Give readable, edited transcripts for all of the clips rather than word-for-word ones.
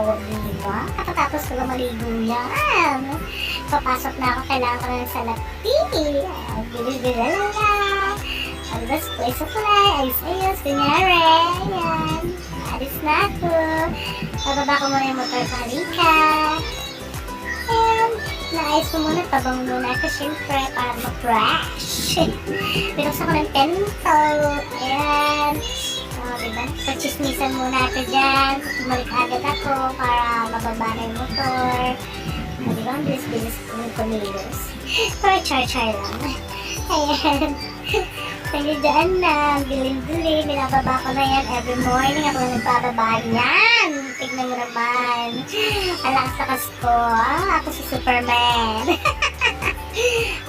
O, diba? Kakatapos ko lang maligo yan. Papasok na ako, kailangan ko na ng salapi. Bilis-bilis lang. Alas ko, isa ko na. Ayos-ayos, kunyari. Ayan. Alis na ako. Bababa ko muna yung motor sa halika. Ayan. Naayos ko muna, tabang muna ako syempre para ma-fresh. Binuksan ko ng tento. Ayan. O, diba? So, chismisan muna ako dyan. Bumalik agad ako para mababa na yung motor. O, diba? Ang bilis-bilis ko yung kumilos. Para char-char lang. Ayan. Kaya dyan na, bilin-bilin, binababa ko na yan every morning. Ako na nagbababa yan. Tignan mo naman. Ang lakas-lakas ko. Ako si Superman.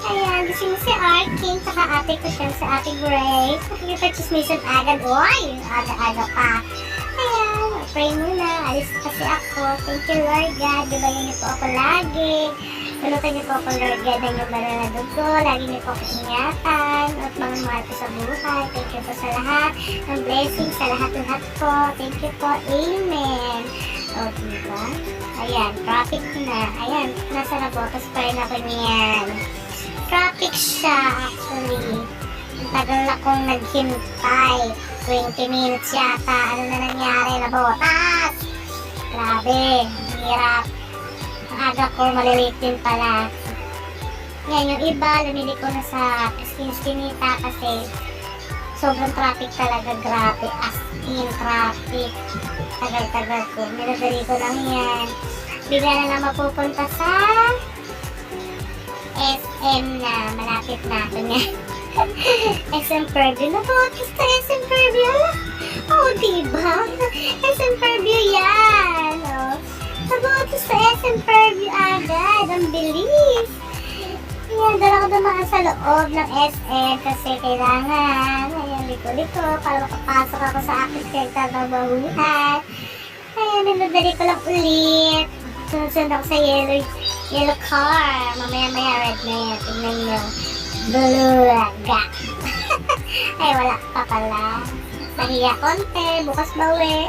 Ayan, gising si Arkin, saka ate ko siya, si Ate Grace. Nakikipag-chismisan agad. Uy, aga-aga pa. Ayan, pray muna. Alis kasi ako. Thank you, Lord God. Dibayan niyo po ako lagi. Salutan niyo po ako, Lord God, ng yung banal na dugo. Lagi niyo po ako ingatan at mga mahal ko sa buhay. Thank you po sa lahat ng blessings, sa lahat-lahat po. Thank you po. Amen. O, diba? Ayan, traffic na. Ayan, nasa nabotas pa rin ako niyan. Traffic siya, actually. Ang tagal akong naghintay. 20 minutes yata. Ano na nangyari? Nabotas! Grabe, hirap. Ang aga ko, malilate din pala. Yan, yung iba, lumiliko na sa Eskinita kasi sobrang traffic talaga, grabe. As in, traffic. Tagal-tagal ko. Minadali ko lang yan. Bigla na lang mapupunta sa SM na. Malapit na ako niya. SM Fairview. Nabotas ka SM Fairview? Oo, diba? SM Fairview yan. Oh. Nabotas sa SM Fairview agad. Ang bilis. Ayan, dala ko dumaan sa loob ng SM kasi kailangan. Ayan, liko-liko para makapasok ako sa aking pinagtatrabahuhan. Ayan, minadali ko lang ulit. Sunod ako sa yellow car. Mamaya-maya red na yan. Tignan nyo. Bulaga. Ay, wala pa pala. Nahiya konti. Bukas bawi.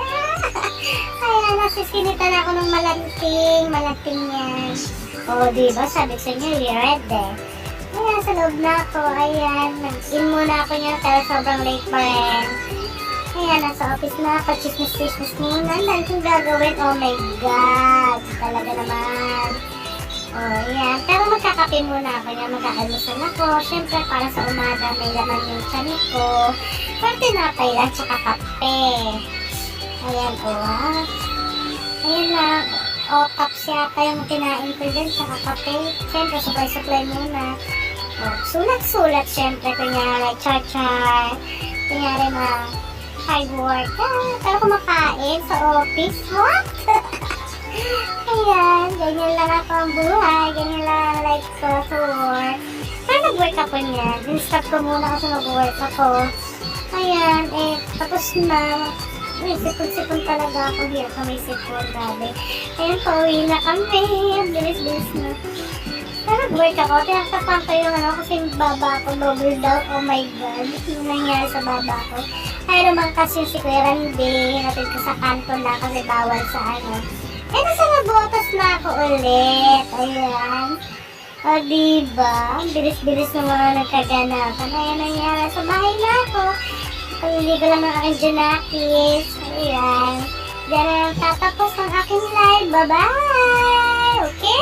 Ayan, nasisinita na ako ng malanting. Malanting yan. O, diba? Sabi ko sa inyo, red eh. Ayan, sa loob na ako. Ayan, nag-in muna ako niya pero sobrang late pa rin. Ayan, nasa office na ako. Chismis muna. Dahil kong gagawin. Oh my God. Talaga naman. Oh, ayan. Pero magkakape muna ako niya. Magkakalusan ako. Siyempre, para sa umaga may laman yung tiyan ko. Pero tinapay lang, tsaka kape. Ayan, oh. Ayan lang. O, cups yata yung kinain ko dyan, saka kape. Siyempre, supply muna. O, sulat-sulat, siyempre, kunyari, char-char. Kunyari, hard work. Pero kumakain sa office, what? Ayan, ganyan lang ako ang buhay. Ganyan lang ang life ko sa work. Pero nag-work ako niyan. Din-stop ko muna kasi mag-work ako. Ayan, tapos na. May sipon-sipon talaga ako here sa may sipon, grabe. Ayan, pauwi na kami. Bilis-bilis na. Pero nag-work ako. Tinaktapan ko yung kasi yung baba ko, double daw. Oh my God. Yung nangyari sa baba ko. Ay, lumangkas yung si Kuya Randy. Natin ko sa kanto na kasi bawal sa ano. Nasa nabotas na ako ulit. Ayan. O, diba? Bilis-bilis na mga nagkaganapan. Ayan, nangyari sa bahay na ako. Hindi ko lang ng aking junakis. Ayan. Diyan na lang tatapos ang aking live. Bye-bye! Okay?